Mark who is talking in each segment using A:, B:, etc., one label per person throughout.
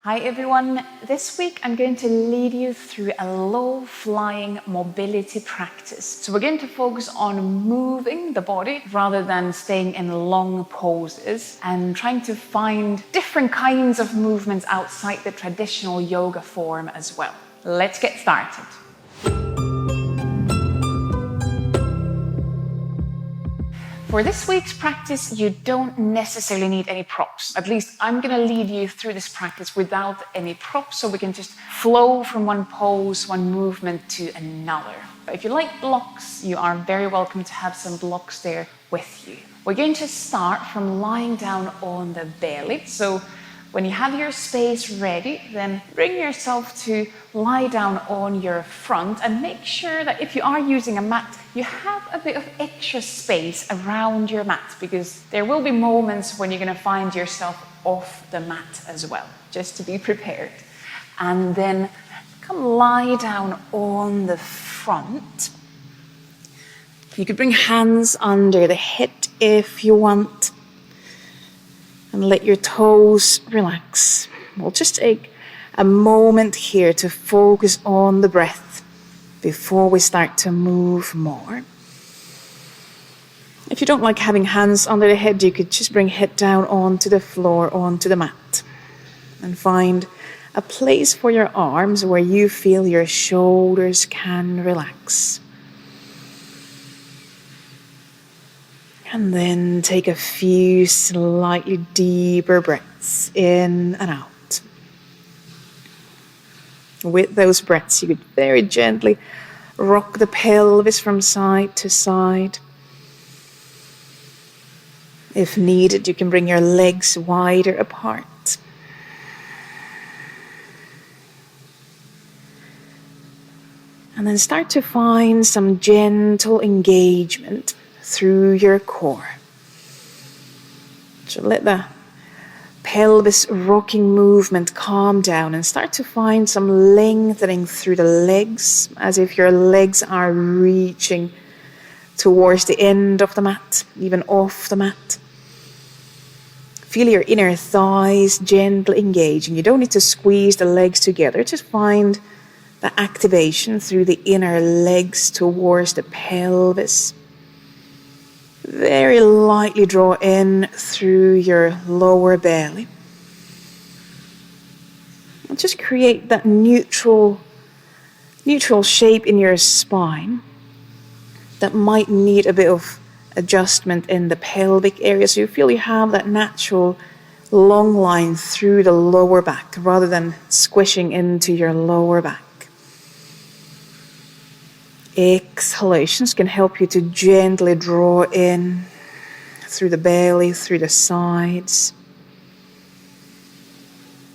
A: Hi everyone, this week I'm going to lead you through a low-flying mobility practice. So we're going to focus on moving the body rather than staying in long poses and trying to find different kinds of movements outside the traditional yoga form as well. Let's get started. For this week's practice, you don't necessarily need any props. At least I'm going to lead you through this practice without any props, so we can just flow from one pose, one movement to another. But if you like blocks, you are very welcome to have some blocks there with you. We're going to start from lying down on the belly. So when you have your space ready, then bring yourself to lie down on your front and make sure that if you are using a mat, you have a bit of extra space around your mat, because there will be moments when you're going to find yourself off the mat as well, just to be prepared. And then come lie down on the front. You could bring hands under the head if you want. And let your toes relax. We'll just take a moment here to focus on the breath before we start to move more. If you don't like having hands under the head, you could just bring head down onto the floor, onto the mat. And find a place for your arms where you feel your shoulders can relax. And then take a few slightly deeper breaths in and out. With those breaths, you could very gently rock the pelvis from side to side. If needed, you can bring your legs wider apart. And then start to find some gentle engagement through your core. So let the pelvis rocking movement calm down and start to find some lengthening through the legs, as if your legs are reaching towards the end of the mat, even off the mat. Feel your inner thighs gently engaging. You don't need to squeeze the legs together. Just find the activation through the inner legs towards the pelvis. Very lightly draw in through your lower belly. And just create that neutral shape in your spine that might need a bit of adjustment in the pelvic area, so you feel you have that natural long line through the lower back rather than squishing into your lower back. Exhalations can help you to gently draw in through the belly, through the sides.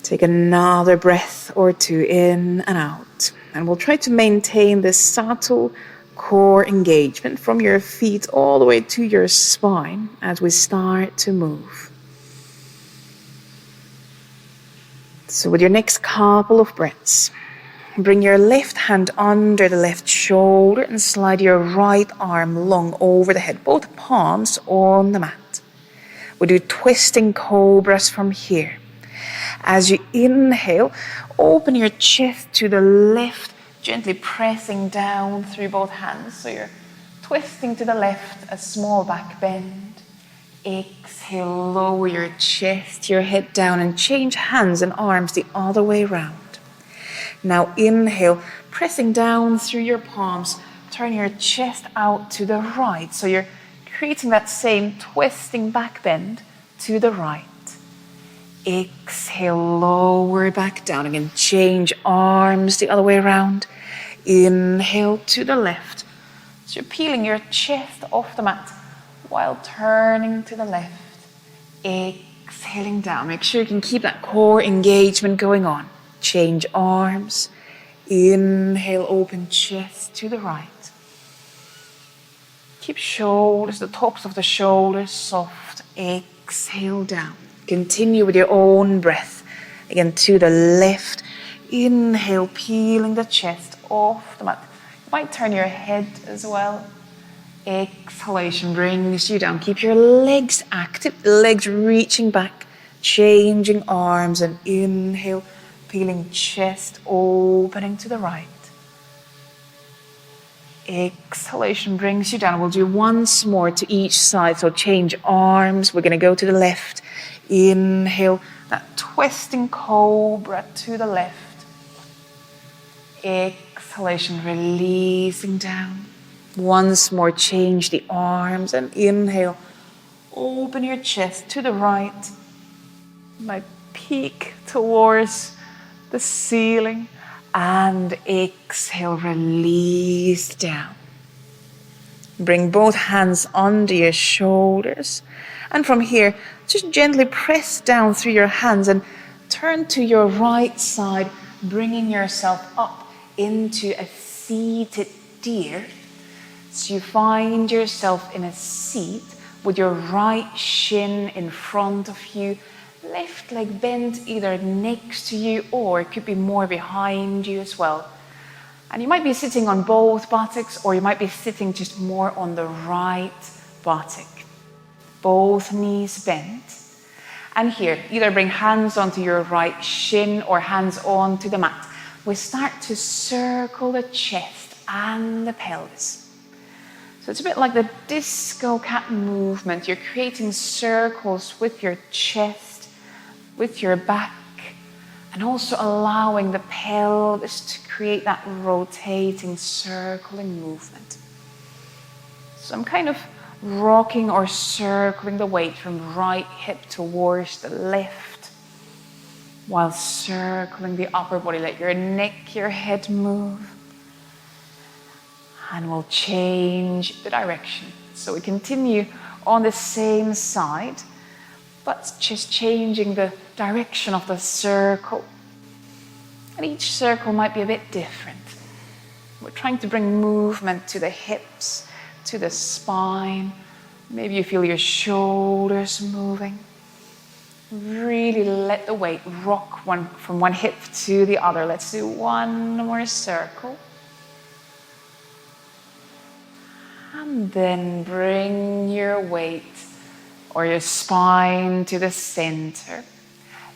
A: Take another breath or two in and out. And we'll try to maintain this subtle core engagement from your feet all the way to your spine as we start to move. So with your next couple of breaths, bring your left hand under the left shoulder and slide your right arm long over the head, both palms on the mat. We do twisting cobras from here. As you inhale, open your chest to the left, gently pressing down through both hands. So you're twisting to the left, a small back bend. Exhale, lower your chest, your head down, and change hands and arms the other way around. Now inhale, pressing down through your palms, turn your chest out to the right. So you're creating that same twisting back bend to the right. Exhale, lower back down. Again, change arms the other way around. Inhale to the left. So you're peeling your chest off the mat while turning to the left. Exhaling down. Make sure you can keep that core engagement going on. Change arms. Inhale, open chest to the right. Keep shoulders, the tops of the shoulders soft. Exhale down. Continue with your own breath. Again, to the left. Inhale, peeling the chest off the mat. You might turn your head as well. Exhalation brings you down. Keep your legs active, legs reaching back, changing arms, and inhale, Feeling chest opening to the right. Exhalation brings you down. We'll do once more to each side. So change arms. We're going to go to the left. Inhale, that twisting cobra to the left. Exhalation, releasing down. Once more, change the arms and inhale. Open your chest to the right. You might peek towards the ceiling. And exhale, release down. Bring both hands under your shoulders. And from here, just gently press down through your hands and turn to your right side, bringing yourself up into a seated deer. So you find yourself in a seat with your right shin in front of you, left leg bent either next to you or it could be more behind you as well. And you might be sitting on both buttocks or you might be sitting just more on the right buttock. Both knees bent. And here, either bring hands onto your right shin or hands onto the mat. We start to circle the chest and the pelvis. So it's a bit like the disco cat movement. You're creating circles with your chest, with your back, and also allowing the pelvis to create that rotating, circling movement. So I'm kind of rocking or circling the weight from right hip towards the left, while circling the upper body. Let your neck, your head move. And we'll change the direction. So we continue on the same side, but just changing the direction of the circle. And each circle might be a bit different. We're trying to bring movement to the hips, to the spine. Maybe you feel your shoulders moving. Really let the weight rock from one hip to the other. Let's do one more circle. And then bring your weight or your spine to the center.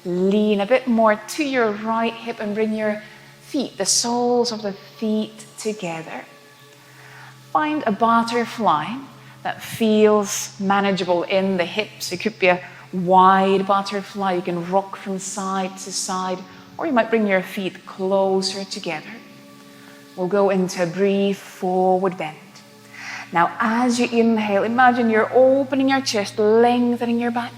A: Lean a bit more to your right hip and bring your feet, the soles of the feet together. Find a butterfly that feels manageable in the hips. It could be a wide butterfly. You can rock from side to side, or you might bring your feet closer together. We'll go into a brief forward bend. Now, as you inhale, imagine you're opening your chest, lengthening your back.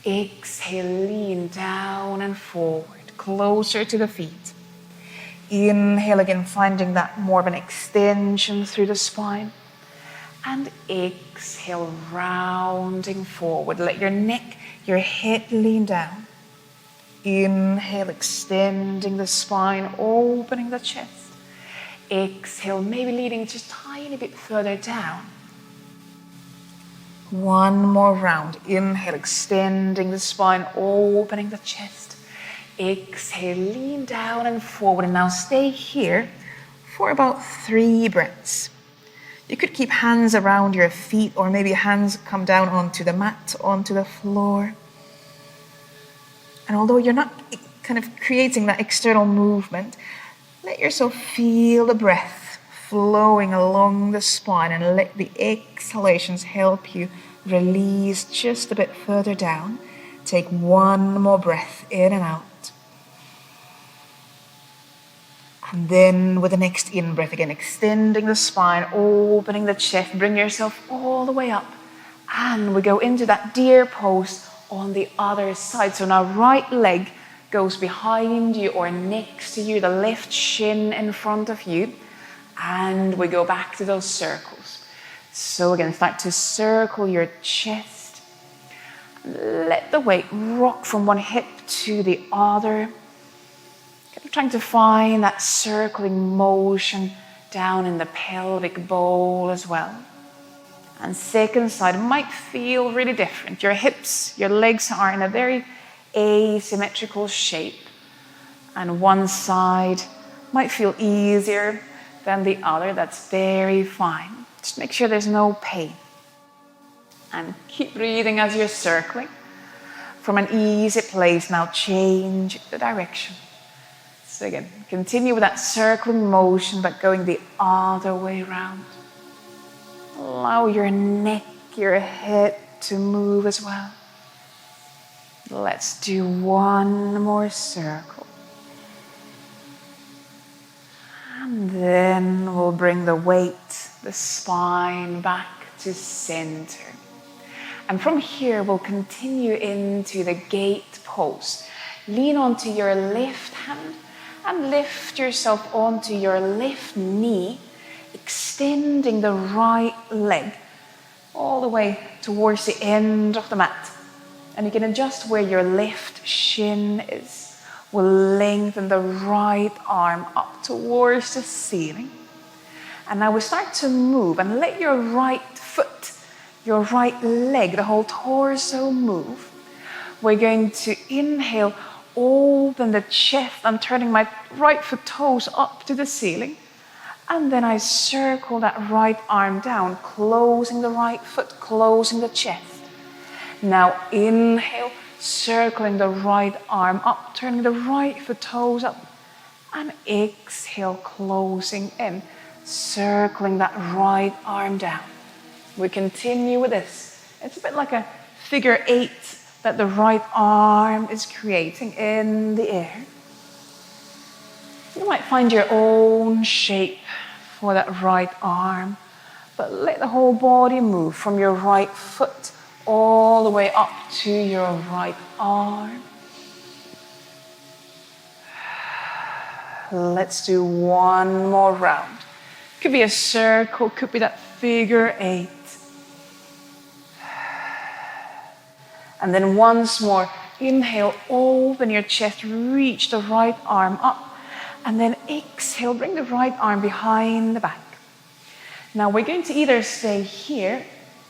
A: Exhale, lean down and forward, closer to the feet. Inhale again, finding that more of an extension through the spine. And exhale, rounding forward. Let your neck, your head lean down. Inhale, extending the spine, opening the chest. Exhale, maybe leading just a tiny bit further down. One more round. Inhale, extending the spine, opening the chest. Exhale, lean down and forward. And now stay here for about 3 breaths. You could keep hands around your feet, or maybe hands come down onto the mat, onto the floor. And although you're not kind of creating that external movement, let yourself feel the breath flowing along the spine, and let the exhalations help you release just a bit further down. Take one more breath in and out. And then with the next in-breath again, extending the spine, opening the chest, bring yourself all the way up. And we go into that deer pose on the other side. So now right leg goes behind you or next to you, the left shin in front of you. And we go back to those circles. So again, start to circle your chest. Let the weight rock from one hip to the other. Trying to find that circling motion down in the pelvic bowl as well. And second side might feel really different. Your hips, your legs are in a very asymmetrical shape. And one side might feel easier than the other. That's very fine. Just make sure there's no pain. And keep breathing as you're circling. From an easy place, now change the direction. So again, continue with that circling motion, but going the other way around. Allow your neck, your head to move as well. Let's do one more circle. And then we'll bring the weight, the spine back to center. And from here, we'll continue into the gate pose. Lean onto your left hand and lift yourself onto your left knee, extending the right leg all the way towards the end of the mat. And you can adjust where your left shin is. We'll lengthen the right arm up towards the ceiling. And now we start to move and let your right foot, your right leg, the whole torso move. We're going to inhale, open the chest. I'm turning my right foot toes up to the ceiling. And then I circle that right arm down, closing the right foot, closing the chest. Now inhale, circling the right arm up, turning the right foot toes up. And exhale, closing in, circling that right arm down. We continue with this. It's a bit like a figure 8 that the right arm is creating in the air. You might find your own shape for that right arm, but let the whole body move from your right foot all the way up to your right arm. Let's do one more round. Could be a circle, could be that figure 8. And then once more, inhale, open your chest, reach the right arm up. And then exhale, bring the right arm behind the back. Now we're going to either stay here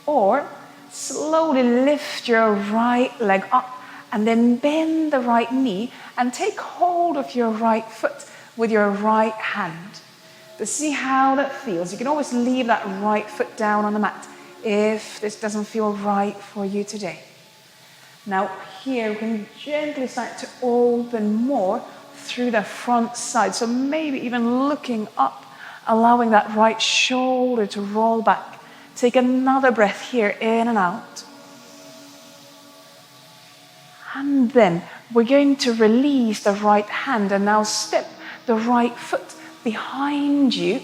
A: or slowly lift your right leg up and then bend the right knee and take hold of your right foot with your right hand. To see how that feels, you can always leave that right foot down on the mat if this doesn't feel right for you today. Now here we can gently start to open more through the front side. So maybe even looking up, allowing that right shoulder to roll back. Take another breath here, in and out. And then we're going to release the right hand and now step the right foot behind you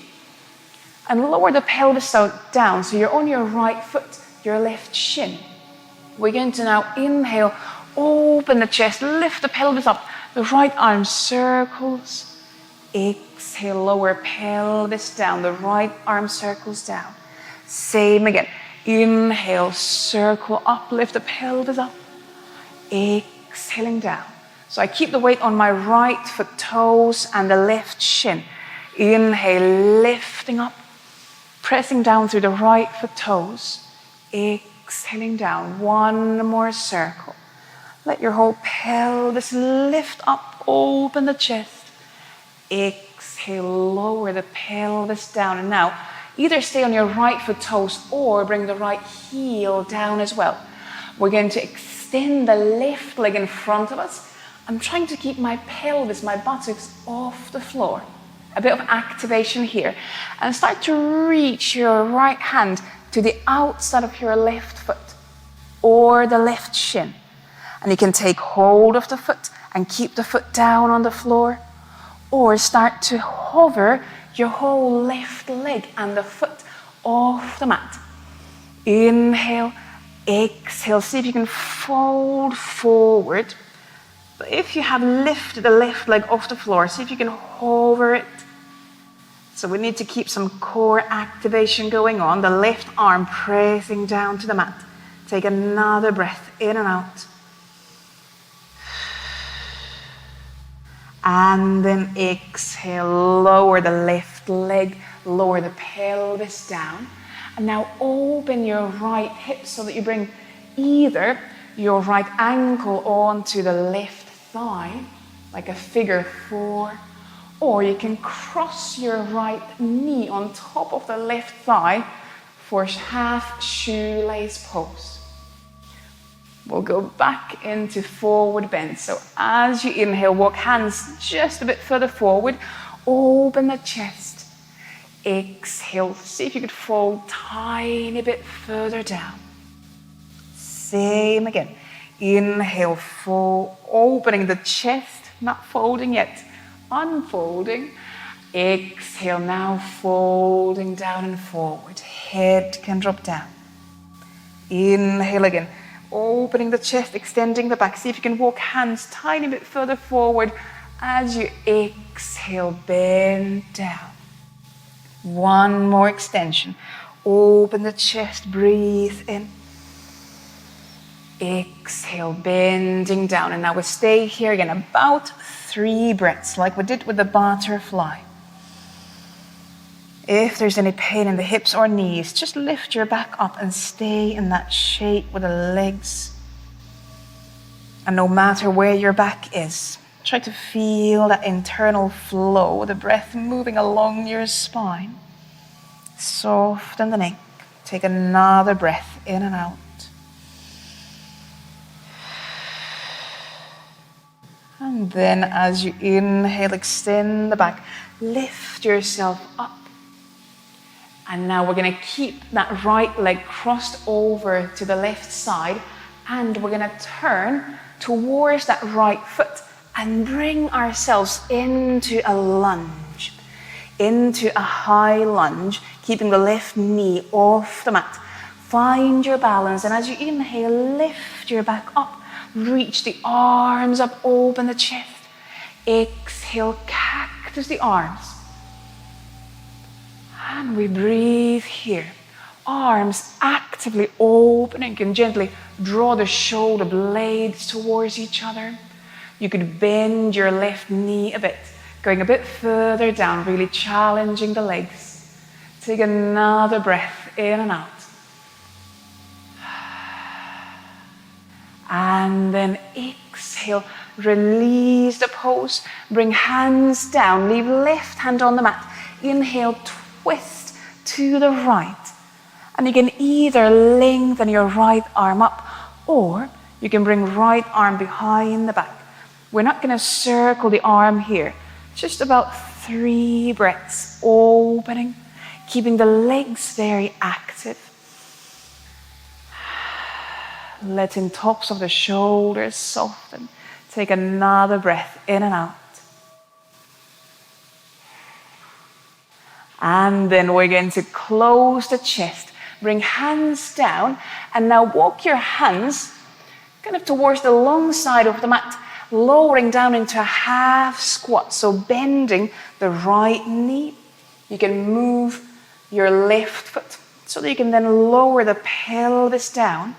A: and lower the pelvis down. So you're on your right foot, your left shin. We're going to now inhale, open the chest, lift the pelvis up. The right arm circles. Exhale, lower pelvis down. The right arm circles down. Same again. Inhale, circle up, lift the pelvis up. Exhaling down. So I keep the weight on my right foot toes and the left shin. Inhale, lifting up, pressing down through the right foot toes. Exhaling down. One more circle. Let your whole pelvis lift up, open the chest. Exhale, lower the pelvis down. And now, either stay on your right foot toes or bring the right heel down as well. We're going to extend the left leg in front of us. I'm trying to keep my pelvis, my buttocks off the floor. A bit of activation here. And start to reach your right hand to the outside of your left foot or the left shin. And you can take hold of the foot and keep the foot down on the floor, or start to hover your whole left leg and the foot off the mat. Inhale, exhale. See if you can fold forward. But if you have lifted the left leg off the floor, see if you can hover it. So we need to keep some core activation going on. The left arm pressing down to the mat. Take another breath in and out. And then exhale, lower the left leg, lower the pelvis down. And now open your right hip so that you bring either your right ankle onto the left thigh, like a figure 4, or you can cross your right knee on top of the left thigh for half shoelace pose. We'll go back into forward bend. So as you inhale, walk hands just a bit further forward. Open the chest. Exhale. See if you could fold tiny bit further down. Same again. Inhale, fold, opening the chest, not folding yet, unfolding. Exhale, now folding down and forward. Head can drop down. Inhale again, opening the chest, extending the back. See if you can walk hands tiny bit further forward. As you exhale, bend down. One more extension. Open the chest, breathe in. Exhale, bending down. And now we stay here again, about 3 breaths, like we did with the butterfly. If there's any pain in the hips or knees, just lift your back up and stay in that shape with the legs. And no matter where your back is, try to feel that internal flow, the breath moving along your spine. Soften the neck. Take another breath in and out. And then as you inhale, extend the back, lift yourself up. And now we're going to keep that right leg crossed over to the left side, and we're going to turn towards that right foot and bring ourselves into a lunge, into a high lunge, keeping the left knee off the mat. Find your balance, and as you inhale, lift your back up. Reach the arms up, open the chest. Exhale, cactus the arms. And we breathe here. Arms actively opening. You can gently draw the shoulder blades towards each other. You could bend your left knee a bit, going a bit further down, really challenging the legs. Take another breath in and out. And then exhale, release the pose, bring hands down, leave left hand on the mat. Inhale, twist to the right. And you can either lengthen your right arm up, or you can bring right arm behind the back. We're not going to circle the arm here. Just about 3 breaths, opening, keeping the legs very active. Letting tops of the shoulders soften. Take another breath in and out. And then we're going to close the chest. Bring hands down. And now walk your hands kind of towards the long side of the mat, lowering down into a half squat. So bending the right knee. You can move your left foot so that you can then lower the pelvis down.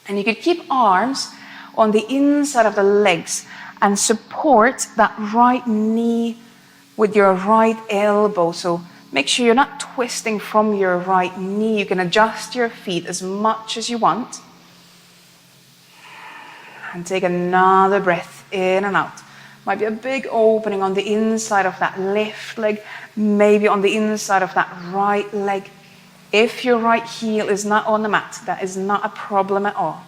A: And you could keep arms on the inside of the legs and support that right knee with your right elbow. So make sure you're not twisting from your right knee. You can adjust your feet as much as you want. And take another breath in and out. Might be a big opening on the inside of that left leg, maybe on the inside of that right leg. If your right heel is not on the mat, that is not a problem at all.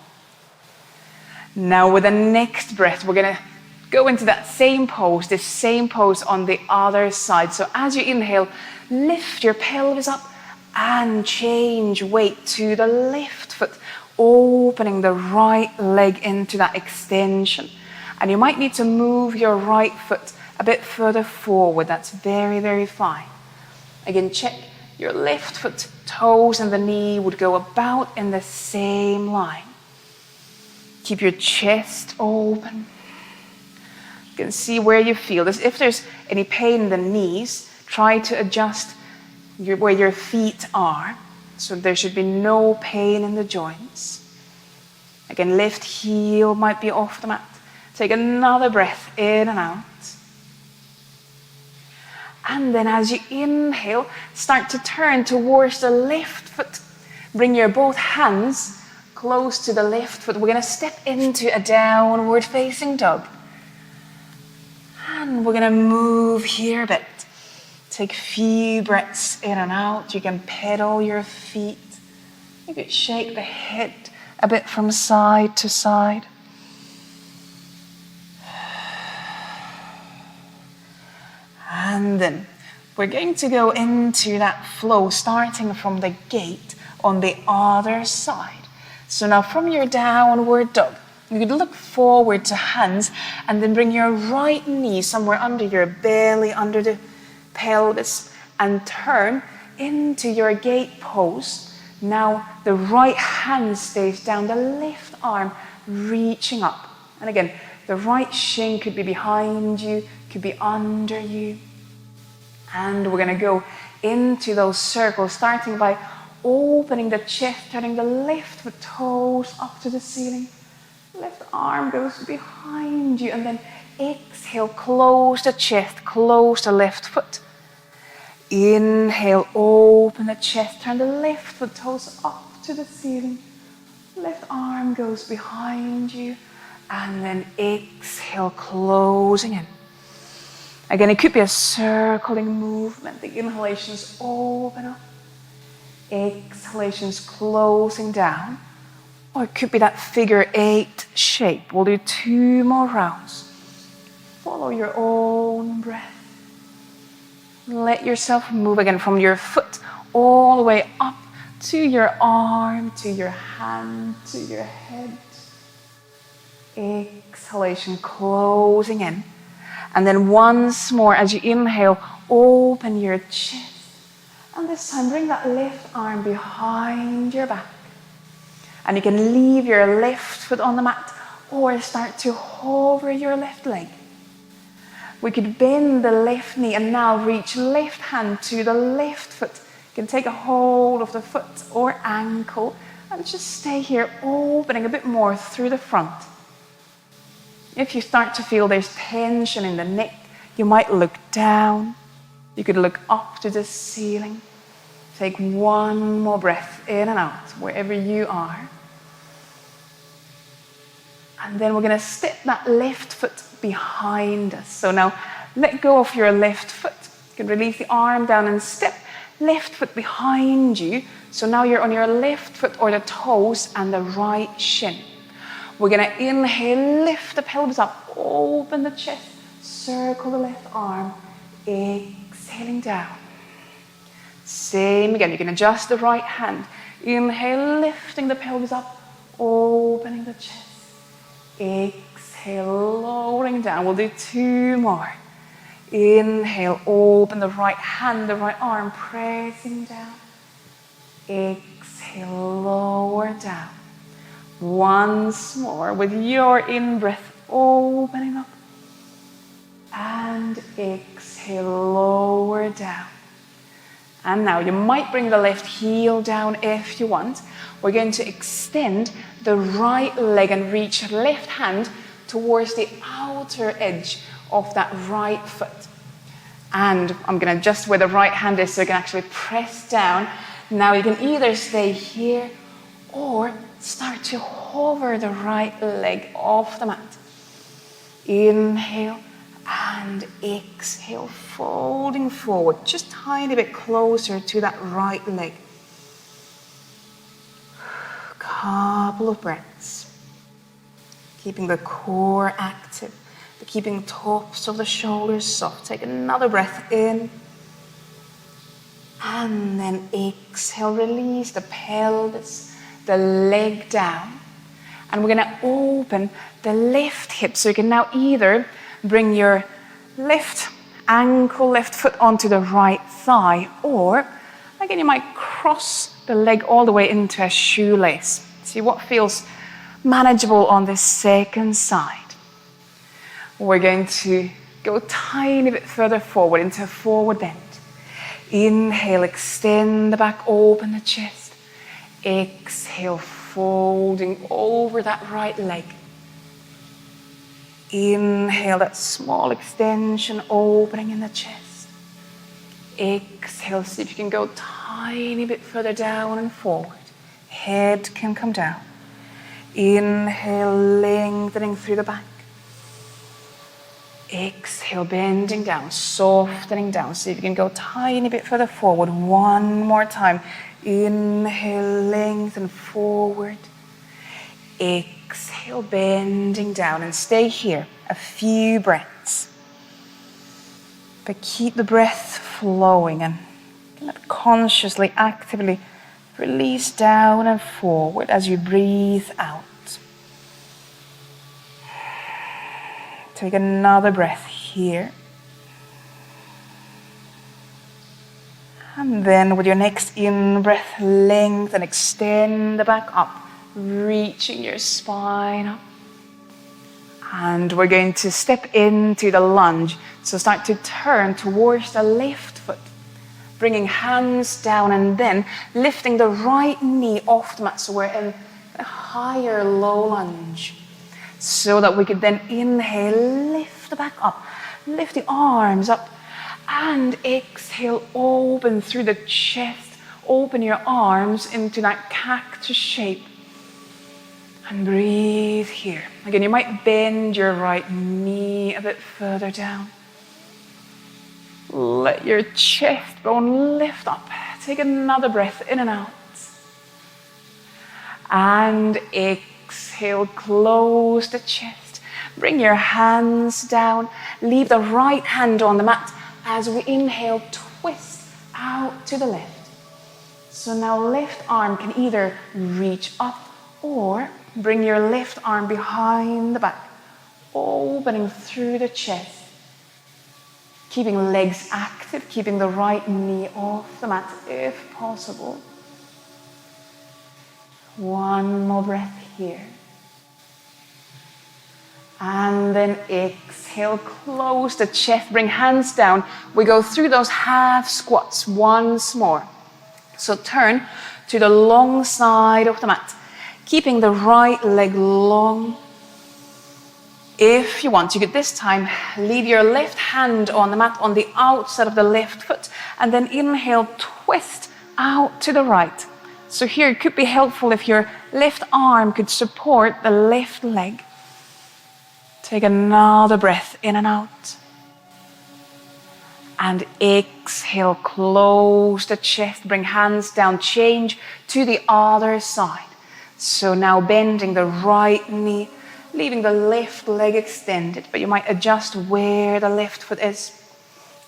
A: Now with the next breath, we're going to go into that same pose, this same pose on the other side. So as you inhale, lift your pelvis up and change weight to the left foot, opening the right leg into that extension. And you might need to move your right foot a bit further forward. That's very, very fine. Again, check your left foot, toes and the knee would go about in the same line. Keep your chest open. You can see where you feel this. If there's any pain in the knees, try to adjust where your feet are, so there should be no pain in the joints. Again, left heel might be off the mat. Take another breath in and out. And then as you inhale, start to turn towards the left foot. Bring your both hands close to the left foot. We're going to step into a downward facing dog. And we're going to move here a bit. Take a few breaths in and out. You can pedal your feet. You could shake the head a bit from side to side. And then we're going to go into that flow, starting from the gate on the other side. So now from your downward dog, you could look forward to hands and then bring your right knee somewhere under your belly, under the pelvis, and turn into your gate pose. Now the right hand stays down, the left arm reaching up. And again, the right shin could be behind you, could be under you. And we're going to go into those circles, starting by opening the chest, turning the left foot toes up to the ceiling. Left arm goes behind you, and then exhale, close the chest, close the left foot. Inhale, open the chest, turn the left foot toes up to the ceiling. Left arm goes behind you, and then exhale, closing in. Again, it could be a circling movement. The inhalations open up, exhalations closing down. Or it could be that figure 8 shape. We'll do 2 more rounds. Follow your own breath. Let yourself move again from your foot all the way up to your arm, to your hand, to your head. Exhalation closing in. And then once more, as you inhale, open your chest. And this time, bring that left arm behind your back. And you can leave your left foot on the mat or start to hover your left leg. We could bend the left knee and now reach left hand to the left foot. You can take a hold of the foot or ankle and just stay here, opening a bit more through the front. If you start to feel there's tension in the neck, you might look down. You could look up to the ceiling. Take 1 more breath in and out, wherever you are. And then we're going to step that left foot behind us. So now let go of your left foot. You can release the arm down and step left foot behind you. So now you're on your left foot or the toes and the right shin. We're going to inhale, lift the pelvis up, open the chest, circle the left arm, exhaling down. Same again, you can adjust the right hand. Inhale, lifting the pelvis up, opening the chest. Exhale, lowering down. We'll do 2 more. Inhale, open the right hand, the right arm, pressing down. Exhale, lower down. Once more with your in-breath, opening up. And exhale, lower down. And now you might bring the left heel down if you want. We're going to extend the right leg and reach left hand towards the outer edge of that right foot. And I'm going to adjust where the right hand is so you can actually press down. Now you can either stay here or start to hover the right leg off the mat. Inhale and exhale, folding forward, just a tiny bit closer to that right leg. Couple of breaths. Keeping the core active, but keeping the tops of the shoulders soft. Take another breath in. And then exhale, release the pelvis, the leg down. And we're going to open the left hip. So you can now either bring your left ankle, left foot onto the right thigh, or again, you might cross the leg all the way into a shoelace. See what feels manageable on the second side. We're going to go a tiny bit further forward into a forward bend. Inhale, extend the back, open the chest. Exhale, folding over that right leg. Inhale, that small extension, opening in the chest. Exhale, see if you can go a tiny bit further down and forward. Head can come down. Inhale, lengthening through the back. Exhale, bending down, softening down. See if you can go a tiny bit further forward. 1 more time. Inhale, lengthen forward. exhale, bending down, and stay here a few breaths. But keep the breath flowing and consciously, actively release down and forward as you breathe out. Take another breath here. And then with your next in-breath, lengthen, extend the back up, reaching your spine up. And we're going to step into the lunge. So start to turn towards the left foot, bringing hands down and then lifting the right knee off the mat. So we're in a higher low lunge. So that we could then inhale, lift the back up, lift the arms up, and exhale, open through the chest, open your arms into that cactus shape. And breathe here. Again, you might bend your right knee a bit further down. Let your chest bone lift up. Take another breath in and out. And exhale, close the chest. Bring your hands down. Leave the right hand on the mat. As we inhale, twist out to the left. So now left arm can either reach up or bring your left arm behind the back, opening through the chest. Keeping legs active, keeping the right knee off the mat if possible. One more breath here. And then exhale, close the chest, bring hands down. We go through those half squats once more. So turn to the long side of the mat, keeping the right leg long. If you want, you could this time leave your left hand on the mat on the outside of the left foot, and then inhale, twist out to the right. So here it could be helpful if your left arm could support the left leg. Take another breath in and out. And exhale, close the chest, bring hands down, change to the other side. So now bending the right knee, leaving the left leg extended, but you might adjust where the left foot is.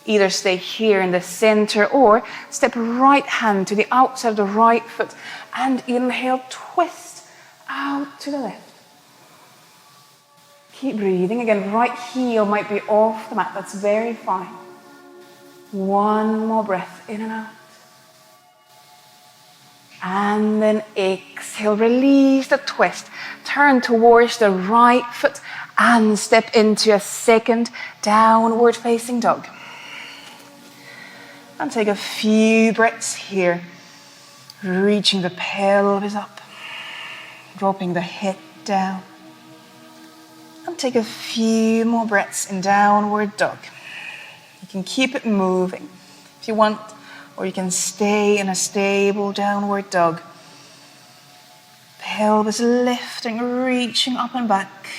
A: Either stay here in the center or step right hand to the outside of the right foot and inhale, twist out to the left. Keep breathing. Again, right heel might be off the mat. That's very fine. One more breath in and out. And then exhale, release the twist. Turn towards the right foot and step into a second downward facing dog. And take a few breaths here. Reaching the pelvis up. Dropping the head down. And take a few more breaths in downward dog. You can keep it moving if you want, or you can stay in a stable downward dog. Pelvis lifting, reaching up and back.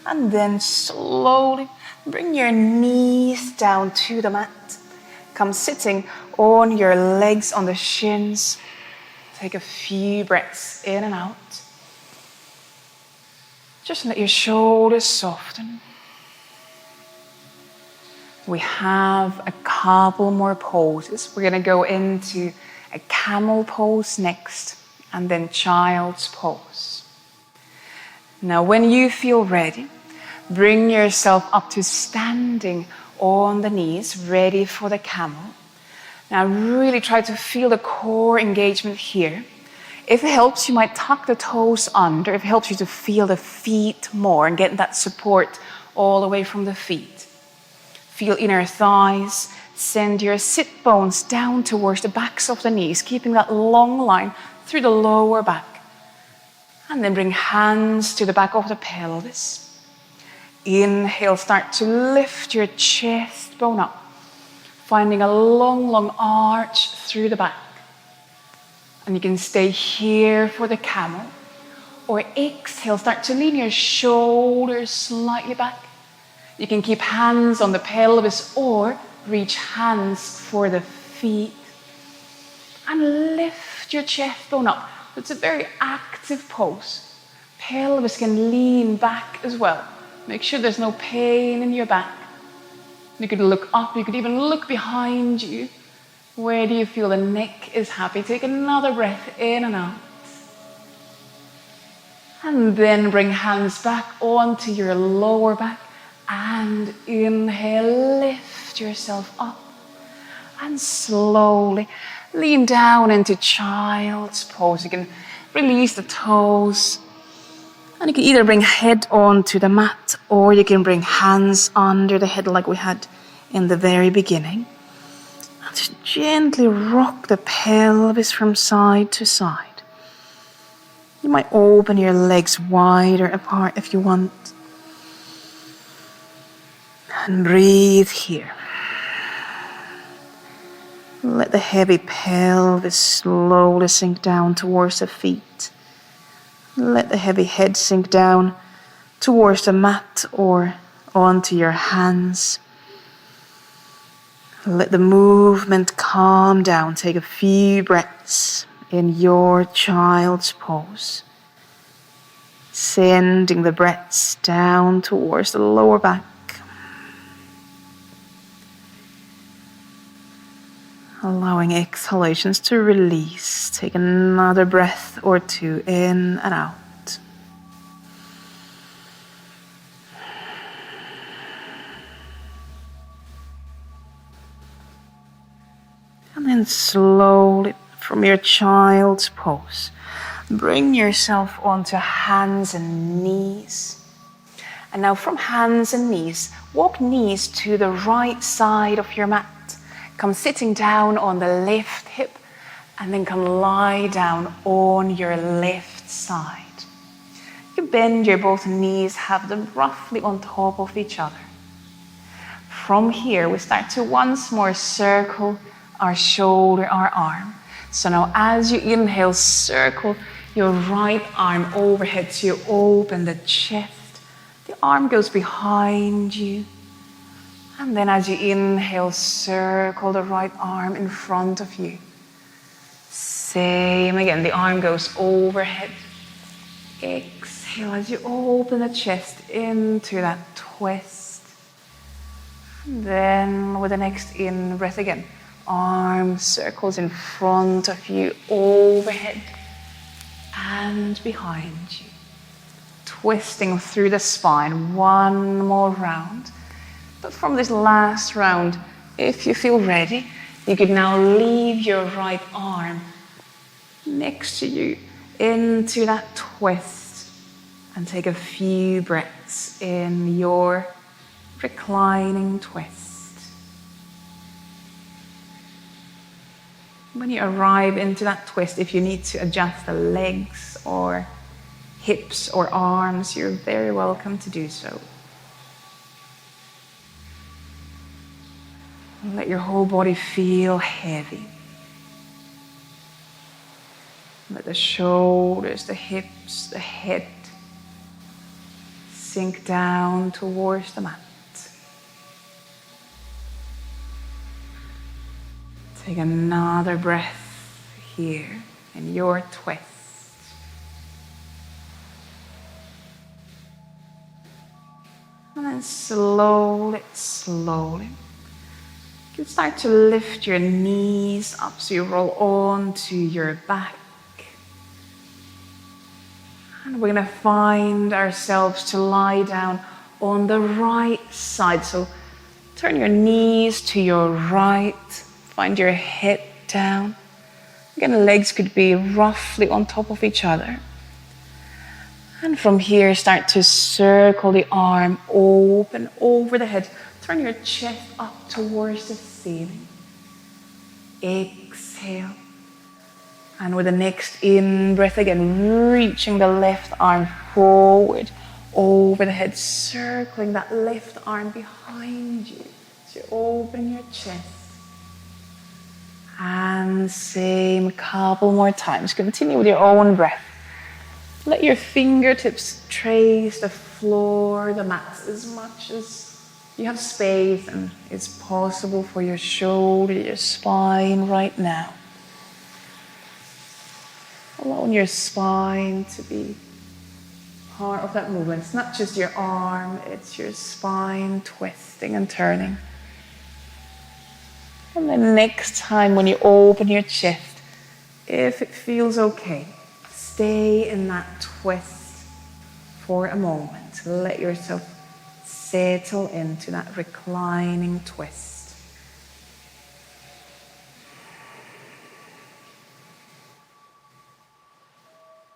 A: And then slowly bring your knees down to the mat. Come sitting on your legs on the shins. Take a few breaths in and out. Just let your shoulders soften. We have a couple more poses. We're going to go into a camel pose next, and then child's pose. Now, when you feel ready, bring yourself up to standing on the knees, ready for the camel. Now, really try to feel the core engagement here. If it helps, you might tuck the toes under. If it helps you to feel the feet more and get that support all the way from the feet. Feel inner thighs. Send your sit bones down towards the backs of the knees, keeping that long line through the lower back. And then bring hands to the back of the pelvis. Inhale, start to lift your chest bone up, finding a long, long arch through the back. And you can stay here for the camel. Or exhale, start to lean your shoulders slightly back. You can keep hands on the pelvis or reach hands for the feet. And lift your chest bone up, It's a very active pose. Pelvis can lean back as well. Make sure there's no pain in your back. You could look up, you could even look behind you. Where do you feel the neck is happy? Take another breath in and out. And then bring hands back onto your lower back. And inhale, lift yourself up. And slowly lean down into child's pose. You can release the toes. And you can either bring head onto the mat or you can bring hands under the head like we had in the very beginning. And just gently rock the pelvis from side to side. You might open your legs wider apart if you want. And breathe here. Let the heavy pelvis slowly sink down towards the feet. Let the heavy head sink down towards the mat or onto your hands. Let the movement calm down. Take a few breaths in your child's pose. Sending the breaths down towards the lower back. Allowing exhalations to release. Take another breath or two in and out. And then slowly from your child's pose, bring yourself onto hands and knees. And now from hands and knees, walk knees to the right side of your mat. Come sitting down on the left hip and then come lie down on your left side. You bend your both knees, have them roughly on top of each other. From here, we start to once more circle our shoulder, our arm. So now as you inhale, circle your right arm overhead so you open the chest. The arm goes behind you. And then as you inhale, circle the right arm in front of you. Same again, the arm goes overhead. Exhale as you open the chest into that twist. And then with the next in-breath again, arm circles in front of you, overhead and behind you. Twisting through the spine, one more round. But from this last round, if you feel ready, you could now leave your right arm next to you into that twist and take a few breaths in your reclining twist. When you arrive into that twist, if you need to adjust the legs or hips or arms, you're very welcome to do so. Let your whole body feel heavy. Let the shoulders, the hips, the head sink down towards the mat. Take another breath here in your twist. And then slowly, slowly, you can start to lift your knees up so you roll onto your back. And we're going to find ourselves to lie down on the right side. So turn your knees to your right. Find your head down. Again, the legs could be roughly on top of each other. And from here, start to circle the arm open over the head. Turn your chest up towards the ceiling. Exhale. And with the next in-breath again, reaching the left arm forward over the head, circling that left arm behind you. So you open your chest. And same, couple more times. Continue with your own breath. Let your fingertips trace the floor, the mat, as much as you have space and it's possible for your shoulder, your spine right now. allowing your spine to be part of that movement. It's not just your arm, it's your spine twisting and turning. And then next time when you open your chest, if it feels okay, stay in that twist for a moment. Let yourself settle into that reclining twist.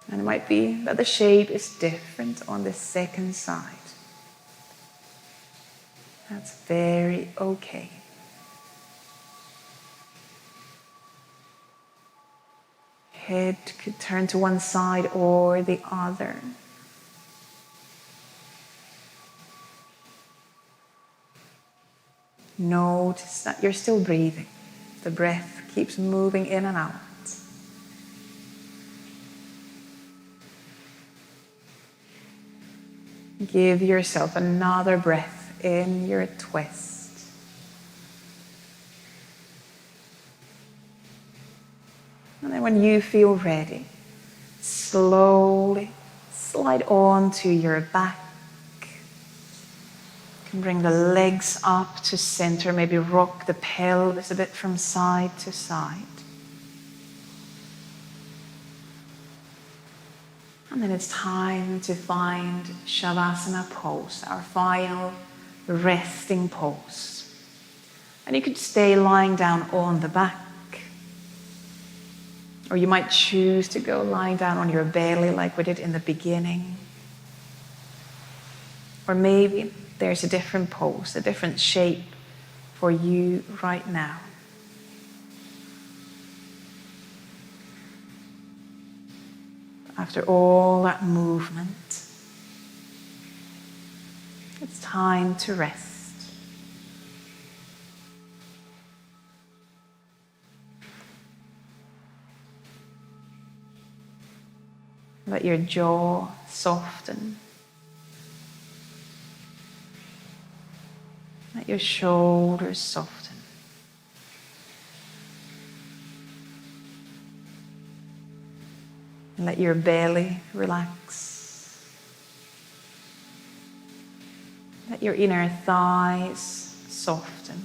A: And it might be that the shape is different on the second side. That's very okay. Head could turn to one side or the other. Notice that you're still breathing. The breath keeps moving in and out. Give yourself another breath in your twist. And then when you feel ready, slowly slide onto your back. You can bring the legs up to center, maybe rock the pelvis a bit from side to side. And then it's time to find Savasana pose, our final resting pose. And you could stay lying down on the back. Or you might choose to go lying down on your belly like we did in the beginning. Or maybe there's a different pose, a different shape for you right now. After all that movement, it's time to rest. Let your jaw soften. Let your shoulders soften. Let your belly relax. Let your inner thighs soften.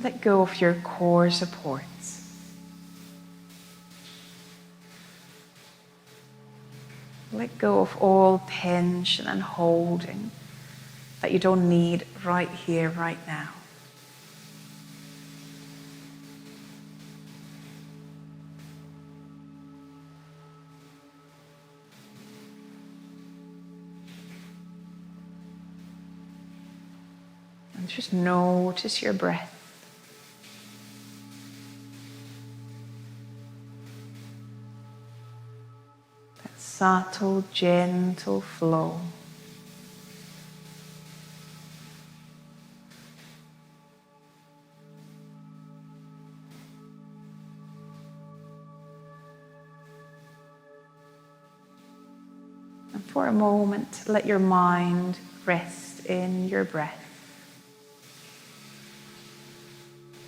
A: Let go of your core supports. Let go of all tension and holding that you don't need right here, right now. And just notice your breath. That subtle, gentle flow. And for a moment, let your mind rest in your breath.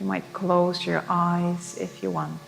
A: You might close your eyes if you want.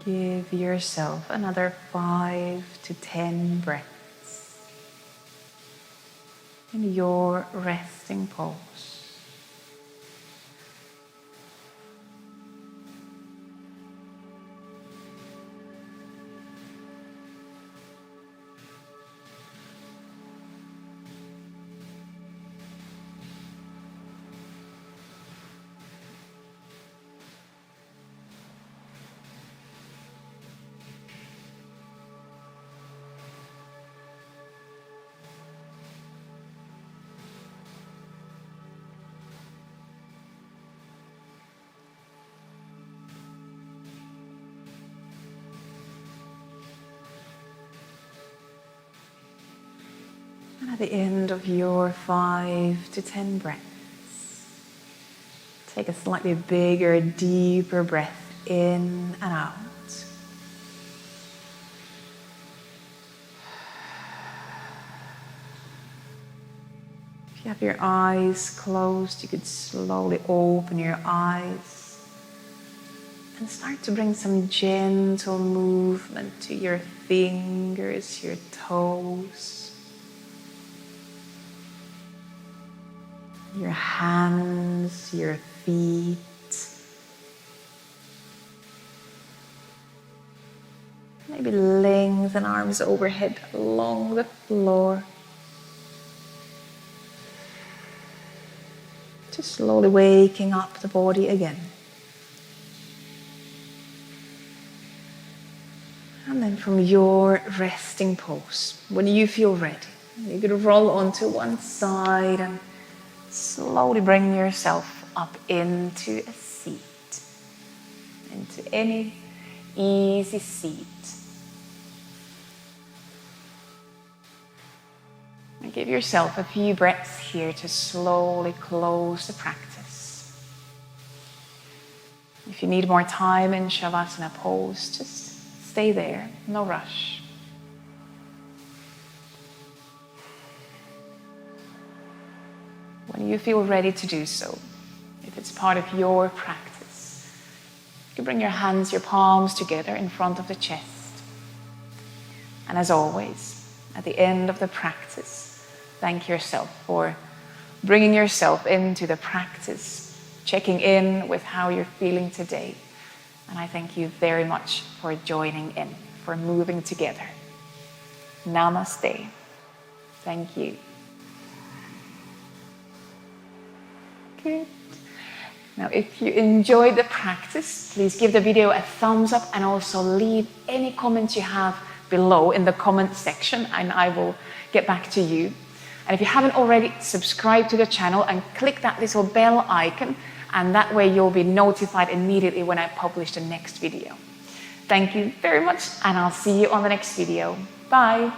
A: Give yourself another 5 to 10 breaths. in your resting pose. And at the end of your 5 to 10 breaths, take a slightly bigger, deeper breath in and out. If you have your eyes closed, you could slowly open your eyes and start to bring some gentle movement to your fingers, your toes, your hands, your feet. Maybe lengthen arms overhead along the floor. Just slowly waking up the body again. And then from your resting pose, when you feel ready, you could roll onto one side and slowly bring yourself up into a seat, into any easy seat. And give yourself a few breaths here to slowly close the practice. If you need more time in Savasana pose, just stay there, no rush. When you feel ready to do so, if it's part of your practice, you can bring your hands, your palms together in front of the chest. And as always, at the end of the practice, thank yourself for bringing yourself into the practice, checking in with how you're feeling today. And I thank you very much for joining in, for moving together. Namaste. Thank you. Good. Now, if you enjoyed the practice, please give the video a thumbs up and also leave any comments you have below in the comment section and I will get back to you. And if you haven't already, subscribe to the channel and click that little bell icon, and that way you'll be notified immediately when I publish the next video. Thank you very much, and I'll see you on the next video. Bye.